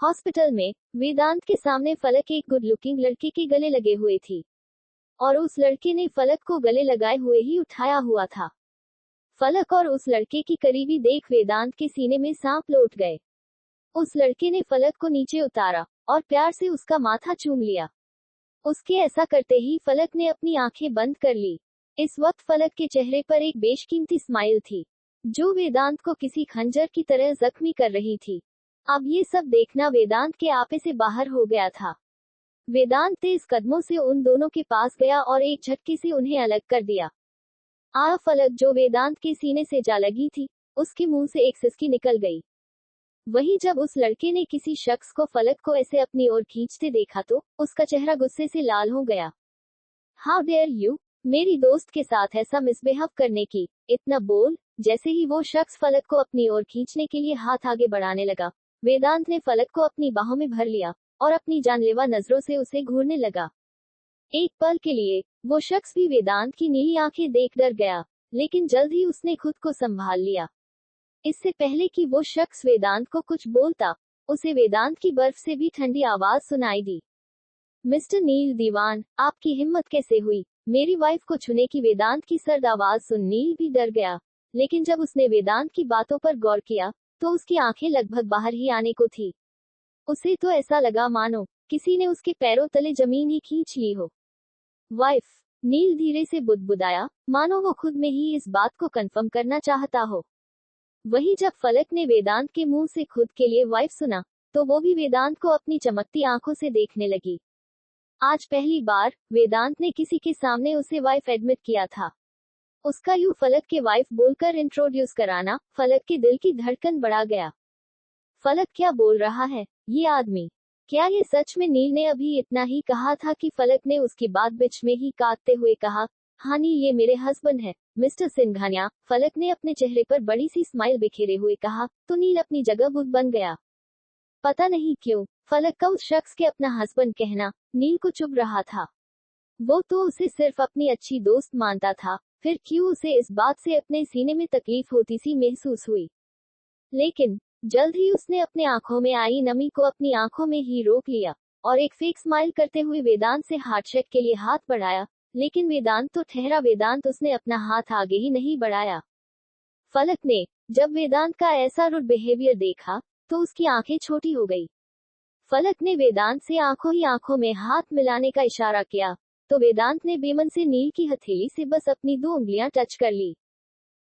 Hospital में वेदांत के सामने फलक एक गुड लुकिंग लड़के के गले लगे हुए थी और उस लड़के ने फलक को गले लगाए हुए ही उठाया हुआ था। फलक और उस लड़के की करीबी देख वेदांत के सीने में सांप लौट गए। उस लड़के ने फलक को नीचे उतारा और प्यार से उसका माथा चूम लिया। उसके ऐसा करते ही फलक ने अपनी आंखें बंद कर ली। इस वक्त फलक के चेहरे पर एक बेशकीमती स्माइल थी जो वेदांत को किसी खंजर की तरह जख्मी कर रही थी। अब ये सब देखना वेदांत के आपे से बाहर हो गया था। वेदांत तेज कदमों से उन दोनों के पास गया और एक झटके से उन्हें अलग कर दिया। फलक जो वेदांत के सीने से जा लगी थी, उसके मुंह से एक सिसकी निकल गई। वहीं जब उस लड़के ने किसी शख्स को फलक को ऐसे अपनी ओर खींचते देखा तो उसका चेहरा गुस्से से लाल हो गया। हाउ डेयर यू, मेरी दोस्त के साथ ऐसा मिसबिहेव करने की, इतना बोल। जैसे ही वो शख्स फलक को अपनी ओर खींचने के लिए हाथ आगे बढ़ाने लगा, वेदांत ने फलक को अपनी बाहों में भर लिया और अपनी जानलेवा नजरों से उसे घूरने लगा। एक पल के लिए वो शख्स भी वेदांत की नीली आंखें देख डर गया, लेकिन जल्द ही उसने खुद को संभाल लिया। इससे पहले कि वो शख्स वेदांत को कुछ बोलता, उसे वेदांत की बर्फ से भी ठंडी आवाज सुनाई दी। मिस्टर नील दीवान, आपकी हिम्मत कैसे हुई मेरी वाइफ को छूने की। वेदांत की सर्द आवाज सुन नील भी डर गया, लेकिन जब उसने वेदांत की बातों पर गौर किया तो उसकी आंखें लगभग बाहर ही आने को थी। उसे तो ऐसा लगा मानो किसी ने उसके पैरों तले जमीन ही खींच ली हो। वाइफ, नील धीरे से बुदबुदाया, मानो वो खुद में ही इस बात को कंफर्म करना चाहता हो। वहीं जब फलक ने वेदांत के मुंह से खुद के लिए वाइफ सुना, तो वो भी वेदांत को अपनी चमकती आंखों से देखने लगी। आज पहली बार वेदांत ने किसी के सामने उसे वाइफ एडमिट किया था। उसका यूं फलक के वाइफ बोलकर इंट्रोड्यूस कराना फलक के दिल की धड़कन बढ़ा गया। फलक क्या बोल रहा है ये आदमी? क्या ये सच में? नील ने अभी इतना ही कहा था कि फलक ने उसकी बात बीच में ही काटते हुए कहा, हाँ नील, ये मेरे हस्बैंड है, मिस्टर सिंघानिया। फलक ने अपने चेहरे पर बड़ी सी स्माइल बिखेरे हुए कहा, तो नील अपनी जगह बुत बन गया। पता नहीं क्यों फलक का उस शख्स के अपना हस्बैंड कहना नील को चुभ रहा था। वो तो उसे सिर्फ अपनी अच्छी दोस्त मानता था, फिर क्यों उसे इस बात से अपने सीने में तकलीफ होती सी महसूस हुई। लेकिन जल्द ही उसने अपने आंखों में आई नमी को अपनी आंखों में ही रोक लिया और एक फेक स्माइल करते हुए वेदांत से हार्टशेक के लिए हाथ बढ़ाया। लेकिन वेदांत तो ठहरा। वेदांत उसने अपना हाथ आगे ही नहीं बढ़ाया। फलक ने जब वेदांत का ऐसा रूड बिहेवियर देखा तो उसकी आंखें छोटी हो गई। फलक ने वेदांत से आंखों ही आंखों में हाथ मिलाने का इशारा किया तो वेदांत ने बेमन से नील की हथेली से बस अपनी 2 उंगलियां टच कर ली।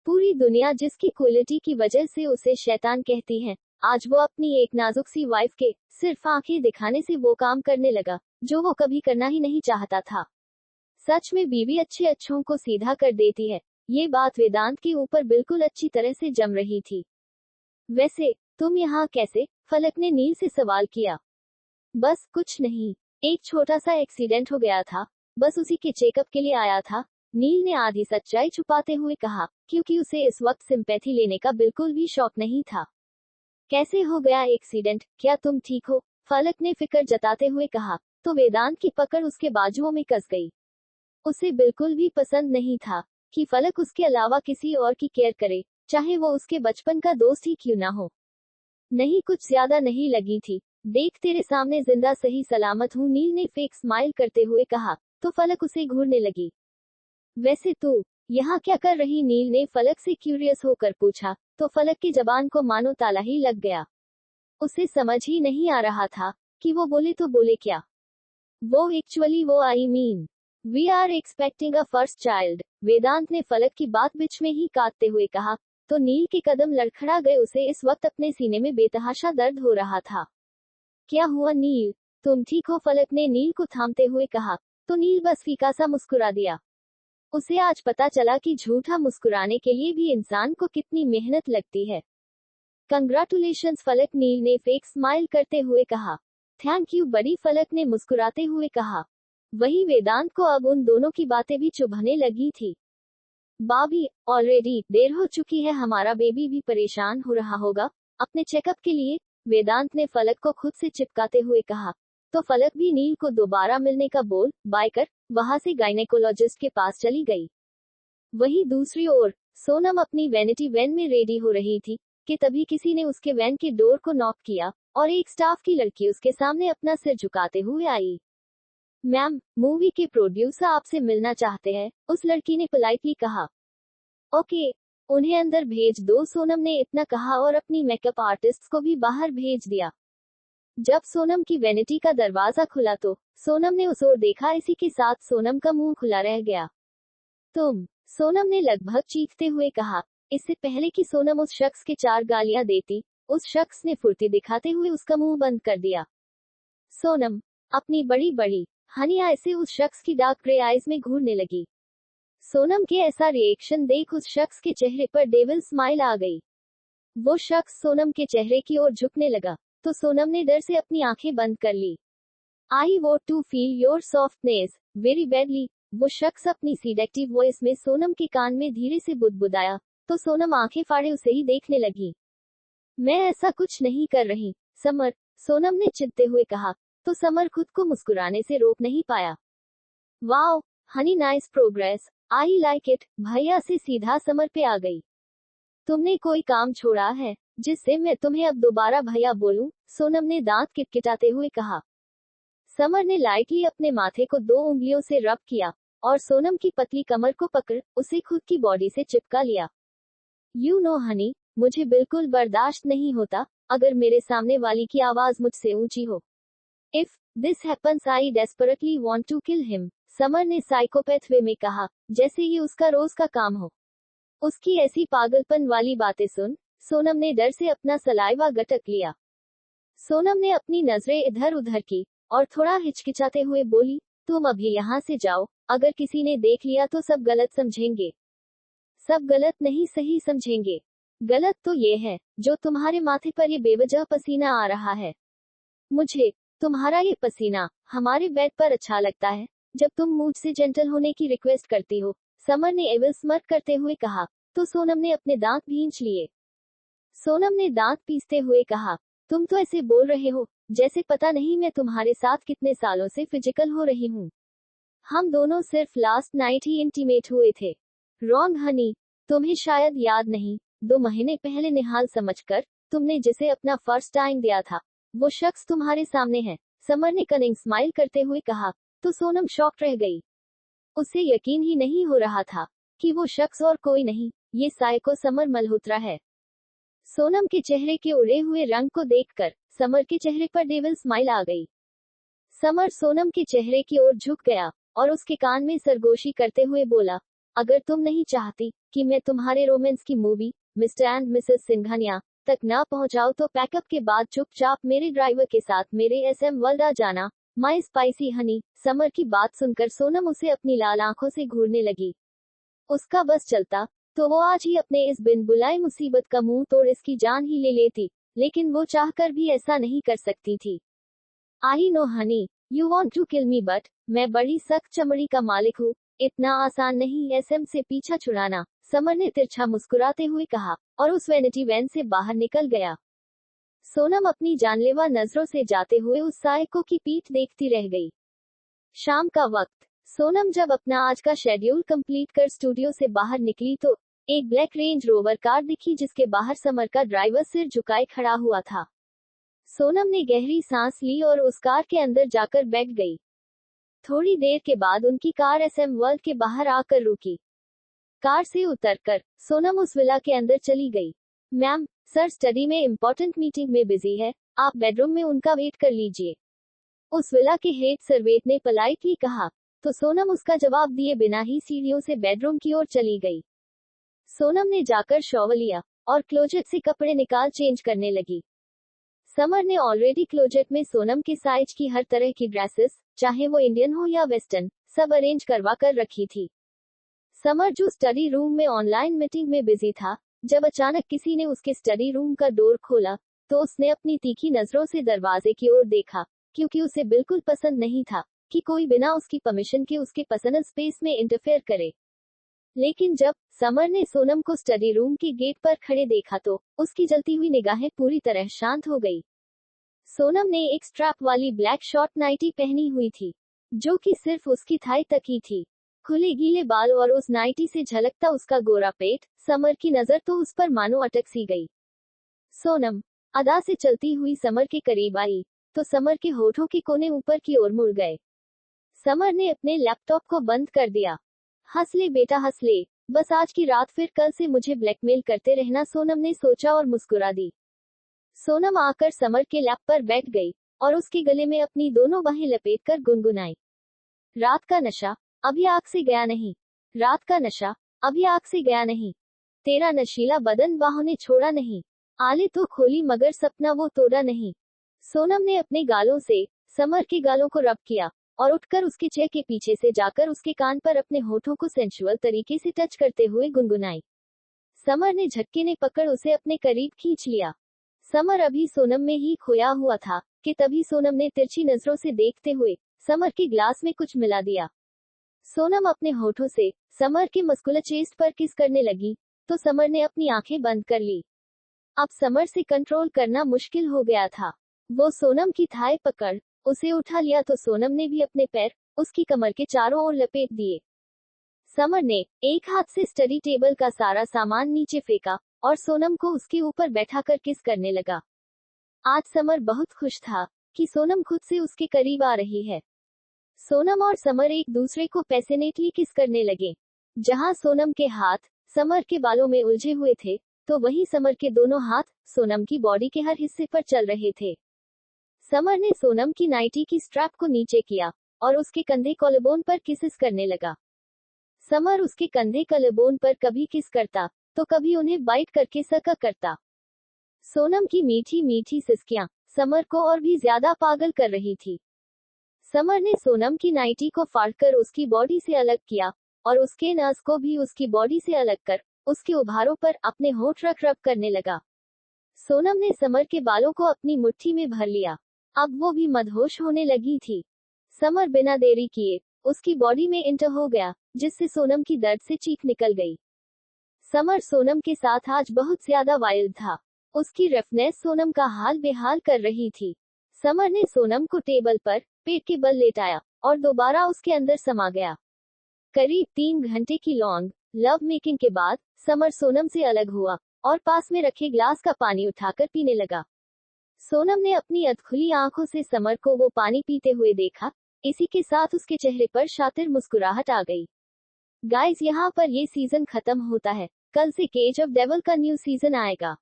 पूरी दुनिया जिसकी क्वालिटी की वजह से उसे शैतान कहती है, आज वो अपनी एक नाजुक सी वाइफ के सिर्फ आंखें दिखाने से वो काम करने लगा जो वो कभी करना ही नहीं चाहता था। सच में बीवी अच्छे अच्छों को सीधा कर देती है। ये बात वेदांत के ऊपर बिल्कुल अच्छी तरह से जम रही थी। वैसे तुम यहाँ कैसे? फलक ने नील से सवाल किया। बस कुछ नहीं, एक छोटा सा एक्सीडेंट हो गया था, बस उसी के चेकअप के लिए आया था, नील ने आधी सच्चाई छुपाते हुए कहा, क्योंकि उसे इस वक्त सिंपैथी लेने का बिल्कुल भी शौक नहीं था। कैसे हो गया एक्सीडेंट? क्या तुम ठीक हो? फलक ने फिक्र जताते हुए कहा तो वेदांत की पकड़ उसके बाजुओं में कस गई। उसे बिल्कुल भी पसंद नहीं था कि फलक उसके अलावा किसी और की केयर करे, चाहे वो उसके बचपन का दोस्त ही क्यों ना हो। नहीं, कुछ ज्यादा नहीं लगी थी, देख तेरे सामने जिंदा सही सलामत हूँ, नील ने फेक स्माइल करते हुए कहा तो फलक उसे घूरने लगी। वैसे तू यहाँ क्या कर रही? नील ने फलक से क्यूरियस होकर पूछा तो फलक की जबान को मानो ताला ही लग गया। उसे समझ ही नहीं आ रहा था कि वो बोले तो बोले क्या। वो I mean we are expecting a first child, Vedant ने फलक की बात बीच में ही काटते हुए कहा तो नील के कदम लड़खड़ा गए। उसे इस वक्त अपने सीने में बेतहाशा दर्द हो रहा था। क्या हुआ नील, तुम ठीक हो? फलक ने नील को थामते हुए कहा तो नील बस फीका सा मुस्कुरा दिया। उसे आज पता चला कि झूठा मुस्कुराने के लिए भी इंसान को कितनी मेहनत लगती है। कंग्रेचुलेशंस फलक, नील ने फेक स्माइल करते हुए कहा। थैंक यू बड़ी, फलक ने मुस्कुराते हुए कहा। वही वेदांत को अब उन दोनों की बातें भी चुभने लगी थी। बाबी, ऑलरेडी देर हो चुकी है, हमारा बेबी भी परेशान हो रहा होगा अपने चेकअप के लिए, वेदांत ने फलक को खुद से चिपकाते हुए कहा तो फलक भी नील को दोबारा मिलने का बोल बाय कर वहां से गायनेकोलॉजिस्ट के पास चली गई। वहीं दूसरी ओर सोनम अपनी वैनिटी वैन में रेडी हो रही थी कि तभी किसी ने उसके वैन के डोर को नॉक किया और एक स्टाफ की लड़की उसके सामने अपना सिर झुकाते हुए आई। मैम, मूवी के प्रोड्यूसर आपसे मिलना चाहते हैं, उस लड़की ने पोलाइटली कहा। ओके, उन्हें अंदर भेज दो, सोनम ने इतना कहा और अपनी मेकअप आर्टिस्ट को भी बाहर भेज दिया। जब सोनम की वैनिटी का दरवाजा खुला तो सोनम ने उस ओर देखा। इसी के साथ सोनम का मुंह खुला रह गया। सोनम ने लगभग चीखते हुए कहा। इससे पहले कि सोनम उस शख्स के 4 गालियां देती, उस शख्स ने फुर्ती दिखाते हुए उसका मुंह बंद कर दिया। सोनम अपनी बड़ी बड़ी हनी आय से उस शख्स की डार्क ग्रे आइज में घूरने लगी। सोनम के ऐसा रिएक्शन देख उस शख्स के चेहरे पर डेविल स्माइल आ गई। वो शख्स सोनम के चेहरे की ओर झुकने लगा तो सोनम ने डर से अपनी आंखें बंद कर ली। I want to feel your softness very badly, वो शख्स अपनी सीडेक्टिव वॉइस में सोनम के कान में धीरे से बुदबुदाया तो सोनम आंखें फाड़े उसे ही देखने लगी। मैं ऐसा कुछ नहीं कर रही समर, सोनम ने चिढ़ते हुए कहा तो समर खुद को मुस्कुराने से रोक नहीं पाया। Wow Honey, nice progress, I like it. भैया से सीधा समर पे आ गई। तुमने कोई काम छोड़ा है जिससे मैं तुम्हें अब दोबारा भैया बोलूं, सोनम ने दांत किटकिटाते हुए कहा। समर ने लाइटली अपने माथे को 2 उंगलियों से रब किया और सोनम की पतली कमर को पकड़ उसे खुद की बॉडी से चिपका लिया। यू नो हनी, मुझे बिल्कुल बर्दाश्त नहीं होता अगर मेरे सामने वाली की आवाज मुझसे ऊंची हो। If this happens I desperately want to kill him, Summer ने साइकोपैथ वे में कहा, जैसे ये उसका रोज का काम हो। उसकी ऐसी पागलपन वाली बातें सुन सोनम ने डर से अपना सलाइवा गटक लिया। सोनम ने अपनी नजरें इधर उधर की और थोड़ा हिचकिचाते हुए बोली, तुम अभी यहाँ से जाओ, अगर किसी ने देख लिया तो सब गलत समझेंगे। सब गलत नहीं सही समझेंगे। गलत तो ये है जो तुम्हारे माथे पर ये बेवजह पसीना आ रहा है। मुझे तुम्हारा ये पसीना हमारे बेड पर अच्छा लगता है जब तुम मुझसे जेंटल होने की रिक्वेस्ट करती हो, समर ने एविल स्मर्क करते हुए कहा तो सोनम ने अपने दांत भींच लिए। सोनम ने दांत पीसते हुए कहा, तुम तो ऐसे बोल रहे हो जैसे पता नहीं मैं तुम्हारे साथ कितने सालों से फिजिकल हो रही हूँ। हम दोनों सिर्फ लास्ट नाइट ही इंटीमेट हुए थे। रॉन्ग हनी, तुम्हें शायद याद नहीं, 2 महीने पहले निहाल समझकर तुमने जिसे अपना फर्स्ट टाइम दिया था वो शख्स तुम्हारे सामने है, समर ने कनिंग स्माइल करते हुए कहा तो सोनम शॉक्ड रह गई। उसे यकीन ही नहीं हो रहा था कि वो शख्स और कोई नहीं, ये साइको समर मल्होत्रा है। सोनम के चेहरे के उड़े हुए रंग को देखकर समर के चेहरे पर डेविल स्माइल आ गई। समर सोनम के चेहरे की ओर झुक गया और उसके कान में सरगोशी करते हुए बोला, अगर तुम नहीं चाहती कि मैं तुम्हारे रोमांस की movie mister and Mrs Singhania तक ना पहुंचाऊं तो पैकअप के बाद चुपचाप मेरे ड्राइवर के साथ मेरे SM वर्ल्ड आ जाना, माय स्पाइसी हनी। समर की बात सुनकर सोनम उसे अपनी लाल आंखों से घूरने लगी। उसका बस चलता तो वो आज ही अपने इस बिन बुलाई मुसीबत का मुंह तोड़ इसकी जान ही ले लेती, लेकिन वो चाहकर भी ऐसा नहीं कर सकती थी। I know honey, you want to kill me but मैं बड़ी सख्त चमड़ी का मालिक हूँ, इतना आसान नहीं SM से पीछा छुड़ाना, समर ने तिरछा मुस्कुराते हुए कहा और उस वैनिटी वैन से बाहर निकल गया। सोनम अपनी जानलेवा नजरों से जाते हुए उस साइको की पीठ देखती रह गई। शाम का वक्त, सोनम जब अपना आज का शेड्यूल कंप्लीट कर स्टूडियो से बाहर निकली तो एक ब्लैक रेंज रोवर कार दिखी जिसके बाहर समर का ड्राइवर सिर झुकाए खड़ा हुआ था। सोनम ने गहरी सांस ली और उस कार के अंदर जाकर बैठ गई। थोड़ी देर के बाद उनकी कार SM वर्ल्ड के बाहर आकर रुकी। कार से उतरकर सोनम उस विला के अंदर चली गई। मैम, सर स्टडी में इम्पोर्टेंट मीटिंग में बिजी है, आप बेडरूम में उनका वेट कर लीजिए, उस विला के हेड सर्वेंट ने पोलाइटली कहा तो सोनम उसका जवाब दिए बिना ही सीढ़ियों से बेडरूम की ओर चली गई। सोनम ने जाकर शॉवर लिया और क्लोजेट से कपड़े निकाल चेंज करने लगी। समर ने ऑलरेडी क्लोजेट में सोनम के साइज की हर तरह की ड्रेसेस, चाहे वो इंडियन हो या वेस्टर्न, सब अरेंज करवा कर रखी थी। समर जो स्टडी रूम में ऑनलाइन मीटिंग में बिजी था, जब अचानक किसी ने उसके स्टडी रूम का डोर खोला तो उसने अपनी तीखी नजरों से दरवाजे की ओर देखा, क्योंकि उसे बिल्कुल पसंद नहीं था कि कोई बिना उसकी परमिशन के उसके पर्सनल स्पेस में इंटरफेयर करे। लेकिन जब समर ने सोनम को स्टडी रूम के गेट पर खड़े देखा तो उसकी जलती हुई निगाहें पूरी तरह शांत हो गई। सोनम ने एक स्ट्रैप वाली ब्लैक शॉर्ट नाइटी पहनी हुई थी, जो कि सिर्फ उसकी थाई तक ही थी। खुले गीले बाल और उस नाइटी से झलकता उसका गोरा पेट, समर की नजर तो उस पर मानो अटक सी गई। सोनम अदा से चलती हुई समर के करीब आई तो समर के होठों के कोने ऊपर की ओर मुड़ गए। समर ने अपने लैपटॉप को बंद कर दिया। हंस ले बेटा हंस ले, बस आज की रात, फिर कल से मुझे ब्लैकमेल करते रहना, सोनम ने सोचा और मुस्कुरा दी। सोनम आकर समर के लैप पर बैठ गई और उसके गले में अपनी दोनों बाहें लपेटकर गुनगुनाई। रात का नशा अभी आग से गया नहीं, रात का नशा अभी आग से गया नहीं, तेरा नशीला बदन बाहों ने छोड़ा नहीं, आले तो खोली मगर सपना वो तोड़ा नहीं। सोनम ने अपने गालों से समर के गालों को रब किया और उठकर उसके चेहरे के पीछे से जाकर उसके कान पर अपने होठों को सेंसुअल तरीके से टच करते हुए गुनगुनाई। समर ने झटके ने पकड़ उसे अपने करीब खींच लिया। समर अभी सोनम में ही खोया हुआ था कि तभी सोनम ने तिरछी नजरों से देखते हुए समर के ग्लास में कुछ मिला दिया। सोनम अपने होठों से समर के मस्कुलर चेस्ट पर किस करने लगी तो समर ने अपनी आंखें बंद कर ली। अब समर से कंट्रोल करना मुश्किल हो गया था। वो सोनम की थाई पकड़ उसे उठा लिया तो सोनम ने भी अपने पैर उसकी कमर के चारों ओर लपेट दिए। समर ने एक हाथ से स्टडी टेबल का सारा सामान नीचे फेंका और सोनम को उसके ऊपर बैठाकर किस करने लगा। आज समर बहुत खुश था कि सोनम खुद से उसके करीब आ रही है। सोनम और समर एक दूसरे को पैशनेटली किस करने लगे। जहां सोनम के हाथ समर के बालों में उलझे हुए थे तो वहीं समर के दोनों हाथ सोनम की बॉडी के हर हिस्से पर चल रहे थे। समर ने सोनम की नाइटी की स्ट्रैप को नीचे किया और उसके कंधे कॉलरबोन पर किसेस करने लगा। समर उसके कंधे कॉलरबोन पर कभी किस करता तो कभी उन्हें बाइट करके सका करता। सोनम की मीठी मीठी सिसकियां समर को और भी ज्यादा पागल कर रही थी। समर ने सोनम की नाइटी को फाड़कर उसकी बॉडी से अलग किया और उसके नस को भी उसकी बॉडी से अलग कर उसके उभारों पर अपने होंठ रब करने लगा। सोनम ने समर के बालों को अपनी मुट्ठी में भर लिया। अब वो भी मदहोश होने लगी थी। समर बिना देरी किए उसकी बॉडी में इंटर हो गया जिससे सोनम की दर्द से चीख निकल गई। समर सोनम के साथ आज बहुत ज्यादा वाइल्ड था। उसकी रफनेस सोनम का हाल बेहाल कर रही थी। समर ने सोनम को टेबल पर पेट के बल लेटाया और दोबारा उसके अंदर समा गया। करीब 3 घंटे की लॉन्ग लव मेकिंग के बाद समर सोनम से अलग हुआ और पास में रखे ग्लास का पानी उठाकर पीने लगा। सोनम ने अपनी अधखुली आंखों से समर को वो पानी पीते हुए देखा। इसी के साथ उसके चेहरे पर शातिर मुस्कुराहट आ गई। गाइस, यहाँ पर ये सीजन खत्म होता है। कल से केज ऑफ डेविल का न्यू सीजन आएगा।